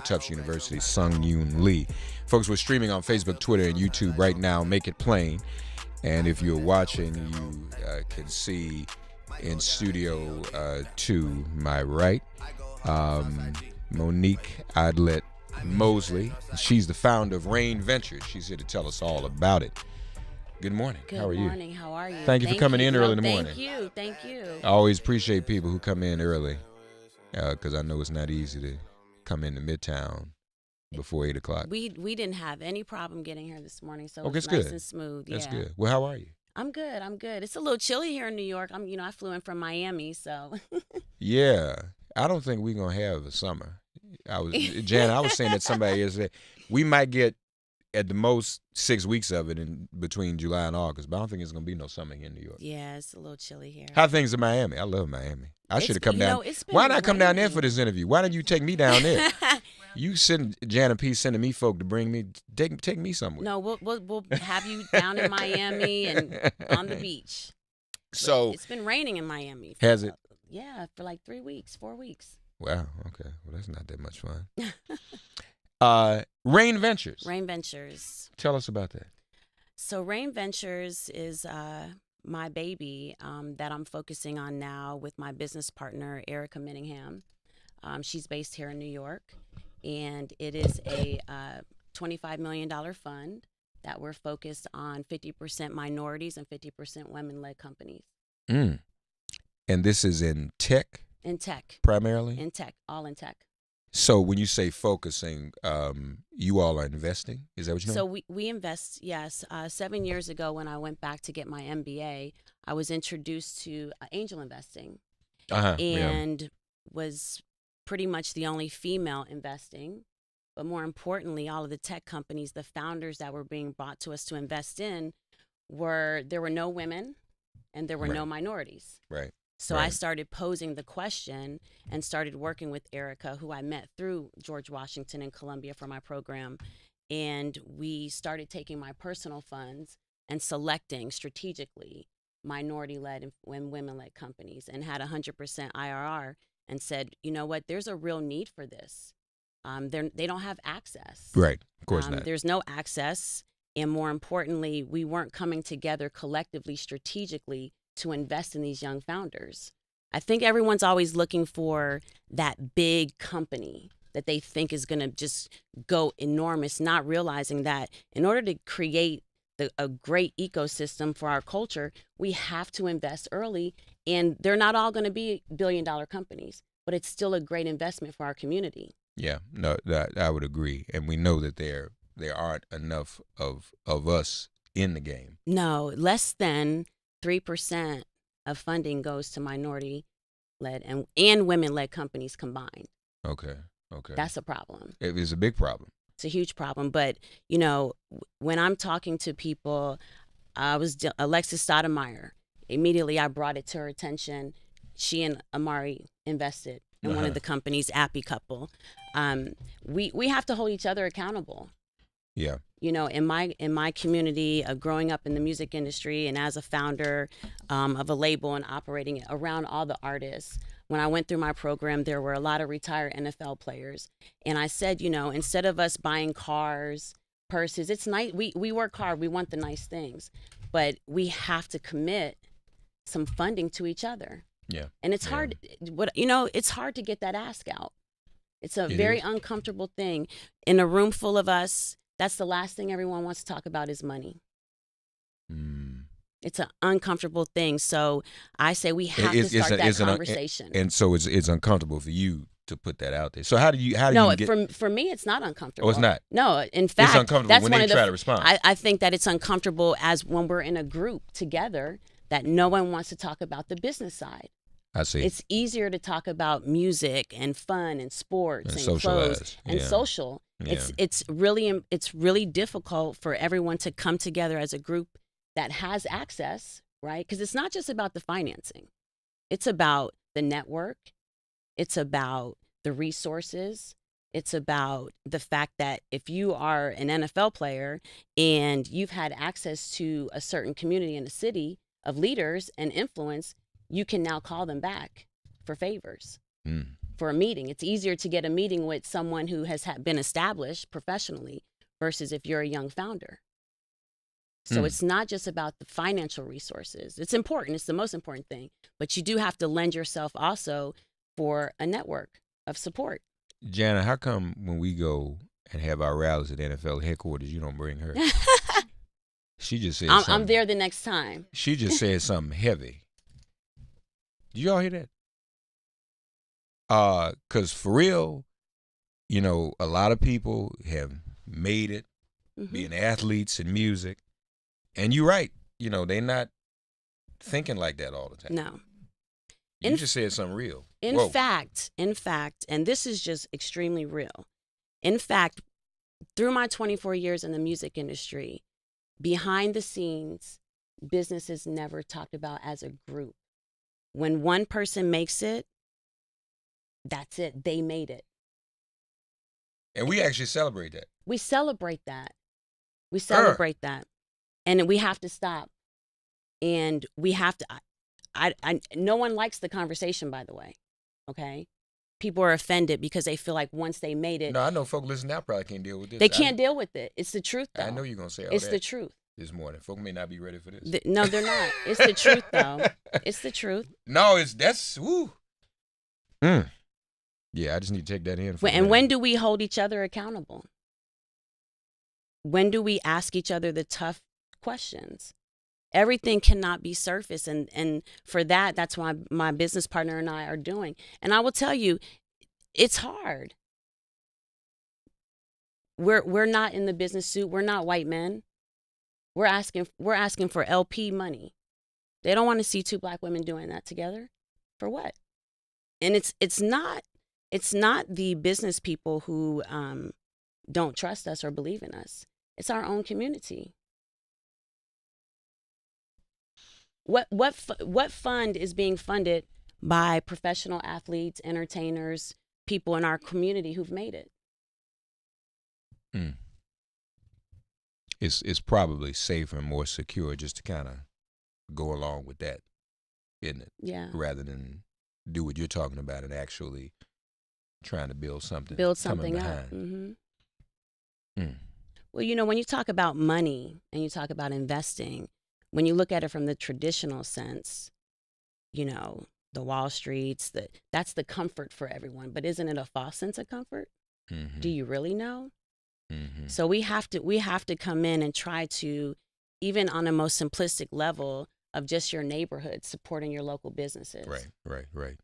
Tufts University, Sung Yoon Lee. Folks, we're streaming on Facebook, Twitter, and YouTube right now. Make it plain. And if you're watching, you can see in studio to my right, Monique Idlett-Mosley. She's the founder of Rain Ventures. She's here to tell us all about it. Good morning. How are you? Good morning. How are you? Thank you for coming in early in the morning. Thank you. I always appreciate people who come in early because I know it's not easy to come into Midtown before 8 o'clock. We didn't have any problem getting here this morning, so Okay, it's that's nice good. and smooth. That's yeah. good. Well, how are you? I'm good. It's a little chilly here in New York. I flew in from Miami, so. Yeah, I don't think we're gonna have a summer. I was saying that somebody yesterday. We might get at the most 6 weeks of it in between July and August, but I don't think it's gonna be no summer here in New York. Yeah, it's a little chilly here. How things in Miami? I love Miami. I should have come down. It's been Why not come down there raining. for this interview? Why don't you take me down there? You send Janet P. sending me folk to bring me take me somewhere. No, we'll have you down in Miami and on the beach. So It's been raining in Miami. Has it? Yeah, for like 3 weeks, 4 weeks. Wow. Okay. Well, that's not that much fun. Rain Ventures. Rain Ventures. Tell us about that. So Rain Ventures is my baby that I'm focusing on now with my business partner, Erica Minningham. She's based here in New York, and it is a $25 million fund that we're focused on 50% minorities and 50% women-led companies. Mm. And this is in tech? In tech. Primarily? In tech, all in tech. So when you say focusing, you all are investing? Is that what you're doing? So we invest, yes. 7 years ago when I went back to get my MBA, I was introduced to angel investing and was pretty much the only female investing. But more importantly, all of the tech companies, the founders that were being brought to us to invest in, there were no women and there were no minorities. Right. So I started posing the question and started working with Erica, who I met through George Washington in Columbia for my program. And we started taking my personal funds and selecting strategically minority-led and women-led companies and had 100% IRR and said, you know what, there's a real need for this. They don't have access. Right. Of course not. There's no access. And more importantly, we weren't coming together collectively, strategically, to invest in these young founders. I think everyone's always looking for that big company that they think is going to just go enormous, not realizing that in order to create a great ecosystem for our culture, we have to invest early. And they're not all going to be billion-dollar companies, but it's still a great investment for our community. Yeah, no, I would agree. And we know that there aren't enough of us in the game. No, less than 3% of funding goes to minority-led and women-led companies combined. Okay. That's a problem. It is a big problem. It's a huge problem. But, when I'm talking to people, Alexis Stoudemire, immediately I brought it to her attention. She and Amari invested in one of the companies, Appy Couple. We have to hold each other accountable. Yeah. In my community, growing up in the music industry and as a founder of a label and operating it around all the artists, when I went through my program, there were a lot of retired NFL players. And I said, instead of us buying cars, purses, it's nice. We work hard. We want the nice things. But we have to commit some funding to each other. Yeah. And it's hard. It's hard to get that ask out. It's a very uncomfortable thing. In a room full of us, that's the last thing everyone wants to talk about is money. It's an uncomfortable thing. So I say we have to start that conversation. And so it's uncomfortable for you to put that out there. So how do you get... for me, it's not uncomfortable. Oh, it's not? No, in fact, it's uncomfortable that's when one they of the, try to respond. I think that it's uncomfortable as when we're in a group together that no one wants to talk about the business side. I see. It's easier to talk about music and fun and sports and clothes and social. Yeah. It's really difficult for everyone to come together as a group that has access, right? Because it's not just about the financing. It's about the network. It's about the resources. It's about the fact that if you are an NFL player and you've had access to a certain community in a city of leaders and influence, you can now call them back for favors. for a meeting. It's easier to get a meeting with someone who has been established professionally versus if you're a young founder. So it's not just about the financial resources. It's important. It's the most important thing. But you do have to lend yourself also for a network of support. Jana, how come when we go and have our rallies at NFL headquarters, you don't bring her? She just said something. I'm there the next time. She just said something heavy. Did y'all hear that? 'Cause for real, you know, a lot of people have made it being athletes in music. And you're right. You know, they're not thinking like that all the time. No. You just said something real. In fact, and this is just extremely real. In fact, through my 24 years in the music industry, behind the scenes, business is never talked about as a group. When one person makes it, that's it. They made it. And we actually celebrate that. We celebrate that. We celebrate that. And we have to stop. And we have to, no one likes the conversation, by the way. Okay? People are offended because they feel like once they made it. No, I know folk listening now probably can't deal with this. They can't deal with it. It's the truth, though. I know you're going to say all it's that. the truth. This morning. Folk may not be ready for this. No, they're not. It's the truth, though. It's the truth. No, that's, woo. Yeah, I just need to take that in. When do we hold each other accountable? When do we ask each other the tough questions? Everything cannot be surface. And for that's why my business partner and I are doing. And I will tell you, it's hard. We're not in the business suit. We're not white men. We're asking for LP money. They don't want to see two black women doing that together. For what? And it's not the business people who don't trust us or believe in us. It's our own community. What fund is being funded by professional athletes, entertainers, people in our community who've made it? It's probably safer and more secure just to kind of go along with that, isn't it? Yeah. Rather than do what you're talking about and actually trying to build something. Up. Well, you know, when you talk about money and you talk about investing, when you look at it from the traditional sense, you know, the Wall Streets, that's the comfort for everyone. But isn't it a false sense of comfort? Do you really know? So we have to come in and try to, even on a most simplistic level of just your neighborhood, supporting your local businesses. Right.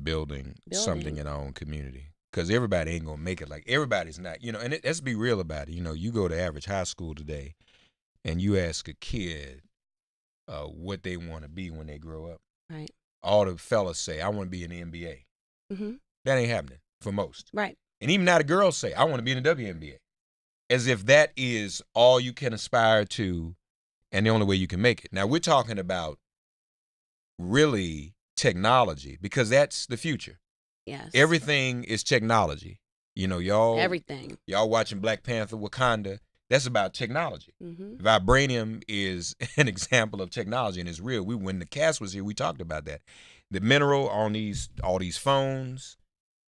Building something in our own community. Because everybody ain't going to make it. Like, everybody's not, you know, and let's be real about it. You know, you go to average high school today and you ask a kid what they want to be when they grow up. Right. All the fellas say, I want to be in the NBA. That ain't happening for most. Right. And even now the girls say, I want to be in the WNBA. As if that is all you can aspire to and the only way you can make it. Now, we're talking about really technology, because that's the future. Yes. Everything is technology. You know, y'all watching Black Panther, Wakanda, that's about technology. Vibranium is an example of technology, and it's real. When the cast was here, we talked about that. The mineral on all these phones,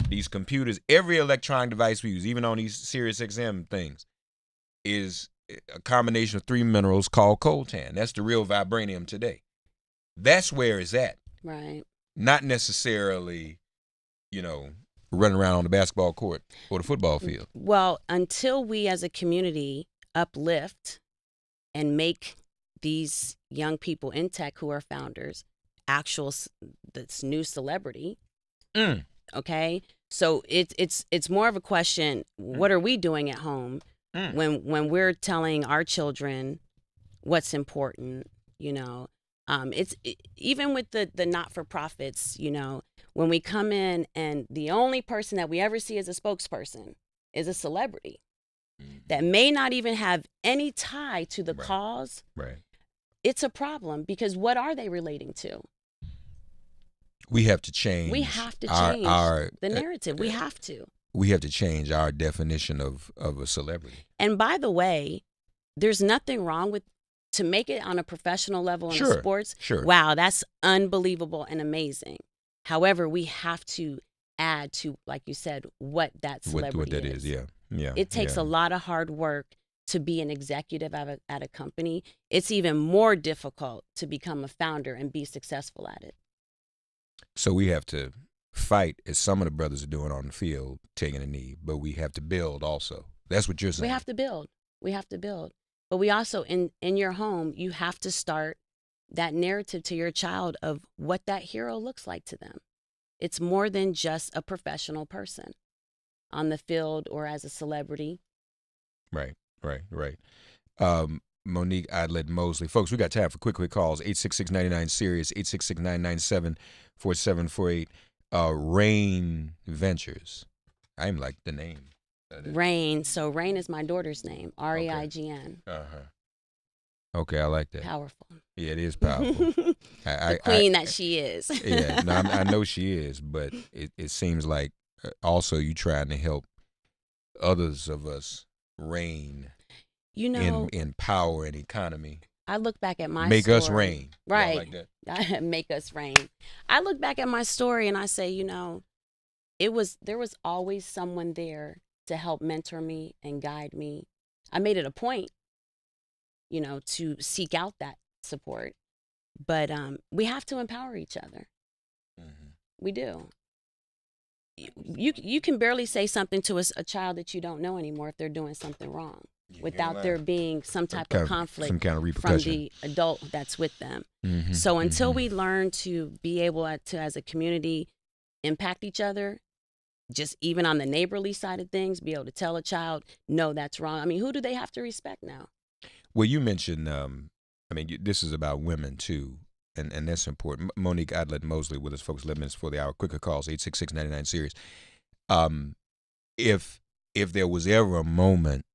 these computers, every electronic device we use, even on these Sirius XM things, is a combination of 3 minerals called coltan. That's the real vibranium today. That's where it's at. Right. Not necessarily, you know, running around on the basketball court or the football field. Well, until we as a community uplift and make these young people in tech who are founders this new celebrity. Okay, so it's more of a question. What are we doing at home when we're telling our children what's important? You know, even with the not-for-profits. You know, when we come in and the only person that we ever see as a spokesperson is a celebrity that may not even have any tie to the cause. Right. It's a problem, because what are they relating to? We have to change. We have to change the narrative. We have to. We have to change our definition of a celebrity. And by the way, there's nothing wrong with to make it on a professional level in sports. Sure. Wow, that's unbelievable and amazing. However, we have to add to, like you said, what that celebrity what that is. Yeah. It takes a lot of hard work to be an executive at a company. It's even more difficult to become a founder and be successful at it. So we have to fight, as some of the brothers are doing on the field, taking a knee, but we have to build also. That's what you're saying. We have to build. But we also, in your home, you have to start that narrative to your child of what that hero looks like to them. It's more than just a professional person on the field or as a celebrity. Right. Monique Idlett-Mosley. Folks, we got time for quick calls. 866-99-SIRIUS, 866-997-4748. Rain Ventures. I even like the name. Rain. So Rain is my daughter's name. REIGN. Okay, I like that. Powerful. Yeah, it is powerful. The queen that she is. Yeah, no, I know she is, but it seems like also you trying to help others of us reign, in power and economy. I look back at my Make story. us reign. Right. Like that. Make us reign. I look back at my story and I say, there was always someone there to help mentor me and guide me. I made it a point, to seek out that support. But we have to empower each other. Mm-hmm. We do. You can barely say something to a child that you don't know anymore if they're doing something wrong, without there being some type of conflict, some kind of repercussion from the adult that's with them. Mm-hmm. So until we learn to be able to, as a community, impact each other, just even on the neighborly side of things, be able to tell a child, no, that's wrong. I mean, who do they have to respect now? Well, you mentioned, this is about women too, and that's important. Monique Idlett-Mosley with us, folks. 11 minutes before the hour. Quicker calls, 866-99-SIRIUS. If there was ever a moment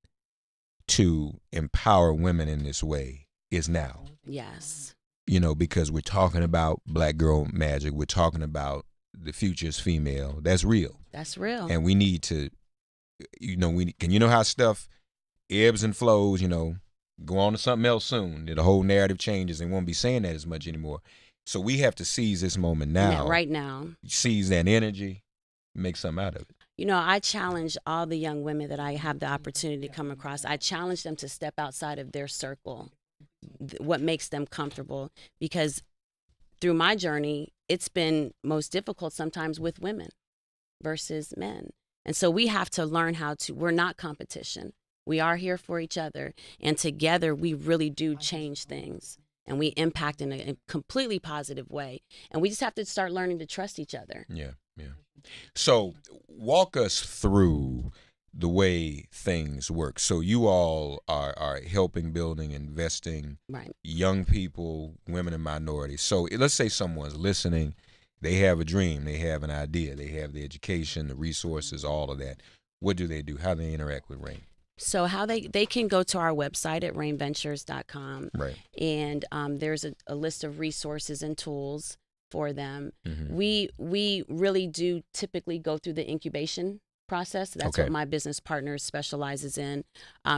to empower women in this way, is now. Yes. Because we're talking about Black girl magic. We're talking about the future's female. That's real. That's real. And we need to, how stuff ebbs and flows, go on to something else soon. The whole narrative changes and won't be saying that as much anymore. So we have to seize this moment now. Right now. Seize that energy, make something out of it. I challenge all the young women that I have the opportunity to come across. I challenge them to step outside of their circle, what makes them comfortable, because through my journey, it's been most difficult sometimes with women versus men. And so we have to learn we're not competition. We are here for each other. And together, we really do change things. And we impact in a completely positive way. And we just have to start learning to trust each other. Yeah. So walk us through the way things work. So you all are helping, building, investing, right, young people, women and minorities. So let's say someone's listening. They have a dream. They have an idea. They have the education, the resources, all of that. What do they do? How do they interact with Rain? So how they can go to our website at rainventures.com. Right. And there's a list of resources and tools for them. Mm-hmm. We really do typically go through the incubation process. That's what my business partner specializes in.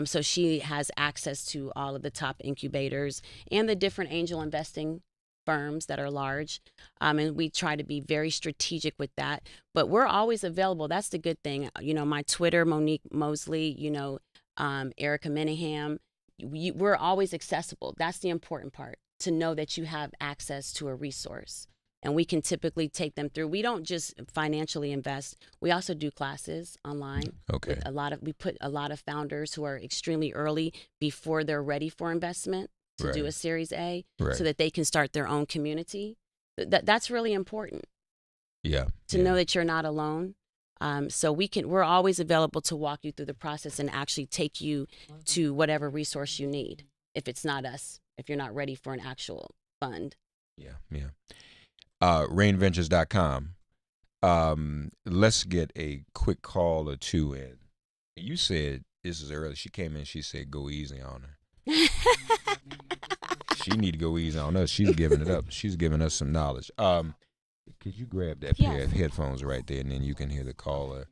So she has access to all of the top incubators and the different angel investing firms that are large. And we try to be very strategic with that. But we're always available. That's the good thing. My Twitter, Monique Mosley, Erica Menahem, we're always accessible. That's the important part, to know that you have access to a resource. And we can typically take them through. We don't just financially invest. We also do classes online. Okay. We put a lot of founders who are extremely early before they're ready for investment to do a Series A, so that they can start their own community. That's really important. Yeah. To know that you're not alone. So we're always available to walk you through the process and actually take you to whatever resource you need. If it's not us, if you're not ready for an actual fund. Yeah. Rainventures.com. Let's get a quick call or two in. You said, this is early, she came in, she said, go easy on her. She need to go easy on us. She's giving it up. She's giving us some knowledge. Could you grab that pair of headphones right there, and then you can hear the caller,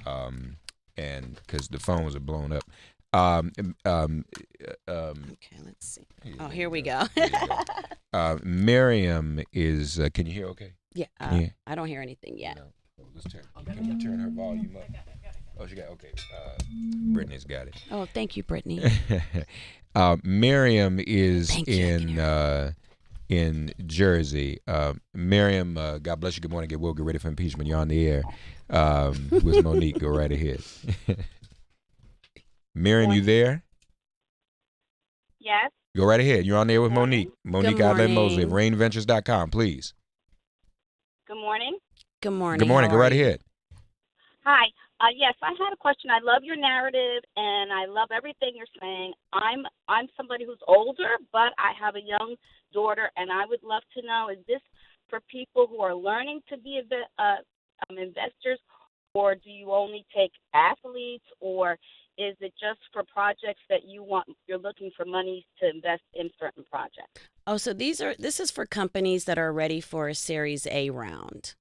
and because the phones are blown up. Okay, let's see. Here we go. Miriam is, can you hear okay? Yeah, I don't hear anything yet. No. let's turn. Can we turn her volume up? Oh, she got okay. Brittany's got it. Oh, thank you, Brittany. Miriam is in Jersey. Miriam, God bless you. Good morning. Get ready for impeachment. You're on the air with Monique. Go right ahead. Miriam, you there? Yes. Go right ahead. You're on the air with Monique. Monique Idlett-Mosley of RainVentures.com, please. Good morning. Good morning. Good morning. Go right ahead. Hi. Yes, I had a question. I love your narrative, and I love everything you're saying. I'm somebody who's older, but I have a young daughter, and I would love to know, is this for people who are learning to be investors, or do you only take athletes, or is it just for projects that you're looking for money to invest in certain projects? Oh, so this is for companies that are ready for a Series A round.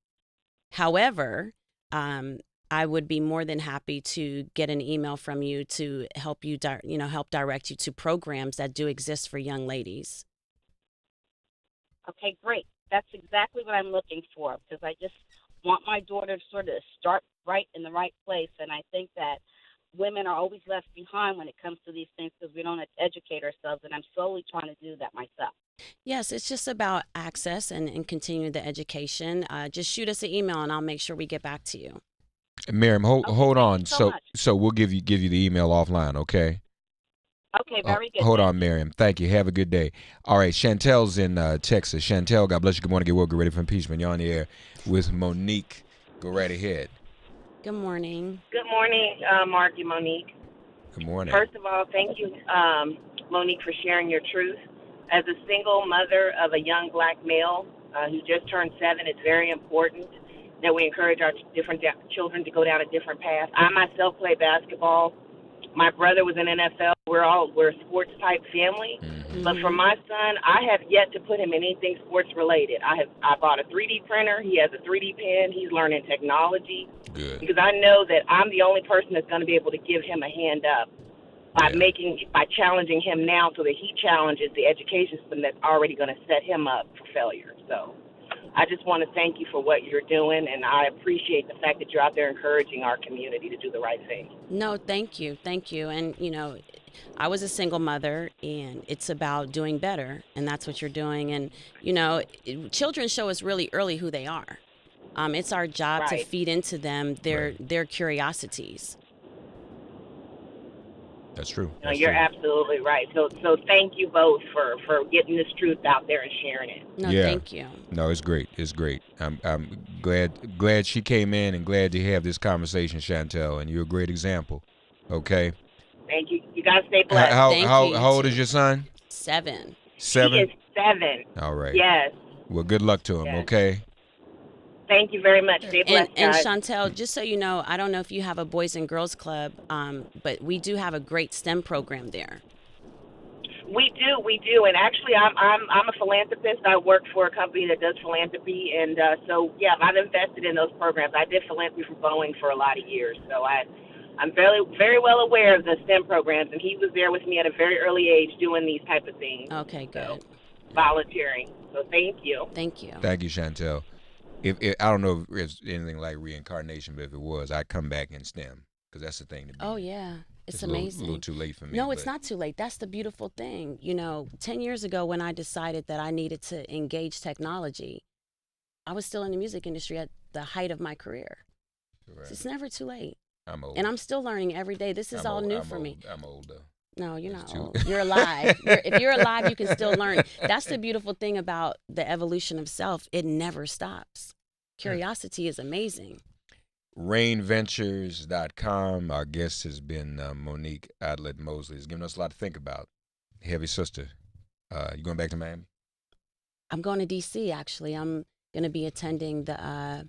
However, I would be more than happy to get an email from you to help you, help direct you to programs that do exist for young ladies. Okay, great. That's exactly what I'm looking for, because I just want my daughter to sort of start right in the right place, and I think that women are always left behind when it comes to these things because we don't educate ourselves, and I'm slowly trying to do that myself. Yes, it's just about access and continuing the education. Just shoot us an email, and I'll make sure we get back to you. Miriam, hold on. So we'll give you the email offline, okay? Okay, very good. Hold on, Miriam. Thank you. Have a good day. All right, Chantel's in Texas. Chantel, God bless you. Good morning. Get ready for impeachment. You're on the air with Monique. Go right ahead. Good morning. Good morning, Mark and Monique. Good morning. First of all, thank you, Monique, for sharing your truth. As a single mother of a young black male who just turned 7, it's very important that we encourage our different children to go down a different path. I myself play basketball. My brother was in NFL. We're a sports type family. Mm-hmm. But for my son, I have yet to put him in anything sports related. I bought a 3D printer. He has a 3D pen. He's learning technology. Good. Because I know that I'm the only person that's going to be able to give him a hand up by challenging him now, so that he challenges the education system that's already going to set him up for failure. So I just want to thank you for what you're doing, and I appreciate the fact that you're out there encouraging our community to do the right thing. No, thank you. And, I was a single mother, and it's about doing better, and that's what you're doing. And, children show us really early who they are. It's our job to feed into them their curiosities. That's true. No, you're absolutely right. So thank you both for getting this truth out there and sharing it. No, thank you. No, it's great. It's great. I'm glad she came in, and glad to have this conversation, Chantel. And you're a great example. Okay. Thank you. You guys stay blessed. How old is your son? 7. 7. He is 7. All right. Yes. Well, good luck to him. Yes. Okay. Thank you very much. Stay blessed, and guys. Chantel, just so you know, I don't know if you have a Boys and Girls Club, but we do have a great STEM program there. We do, and actually, I'm a philanthropist. I work for a company that does philanthropy, and I've invested in those programs. I did philanthropy for Boeing for a lot of years, so I'm very, very well aware of the STEM programs, and he was there with me at a very early age doing these type of things. Okay, good. So, volunteering. So thank you. Thank you. Thank you, Chantel. If I don't know if it's anything like reincarnation, but if it was, I'd come back in STEM, because that's the thing to be. Oh, yeah. It's A amazing. little too late for me. No, it's not too late. That's the beautiful thing. 10 years ago when I decided that I needed to engage technology, I was still in the music industry at the height of my career. Right. So it's never too late. I'm old. And I'm still learning every day. This is all new for me. I'm old, though. No, you're not old. You're alive. If you're alive, you can still learn. That's the beautiful thing about the evolution of self. It never stops. Curiosity is amazing. RainVentures.com. Our guest has been Monique Idlett-Mosley. It's given us a lot to think about. Heavy sister. You going back to Miami? I'm going to D.C., actually. I'm going to be attending the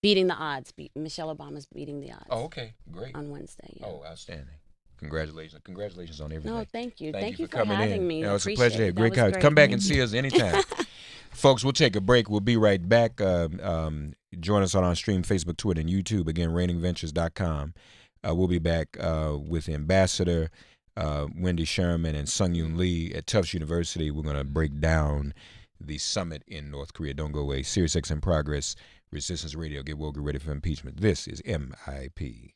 Beating the Odds. Michelle Obama's Beating the Odds. Oh, okay. Great. On Wednesday. Yeah. Oh, outstanding. Congratulations on everything. No, thank you. Thank you for coming having in. me. It's a pleasure to have great conversation. Come back and see us anytime. Folks, we'll take a break. We'll be right back. Join us on our stream, Facebook, Twitter, and YouTube. Again, RainingVentures.com. We'll be back with Ambassador Wendy Sherman and Sung Yoon Lee at Tufts University. We're going to break down the summit in North Korea. Don't go away. Sirius XM Progress, Resistance Radio. Get woke, get ready for impeachment. This is MIP.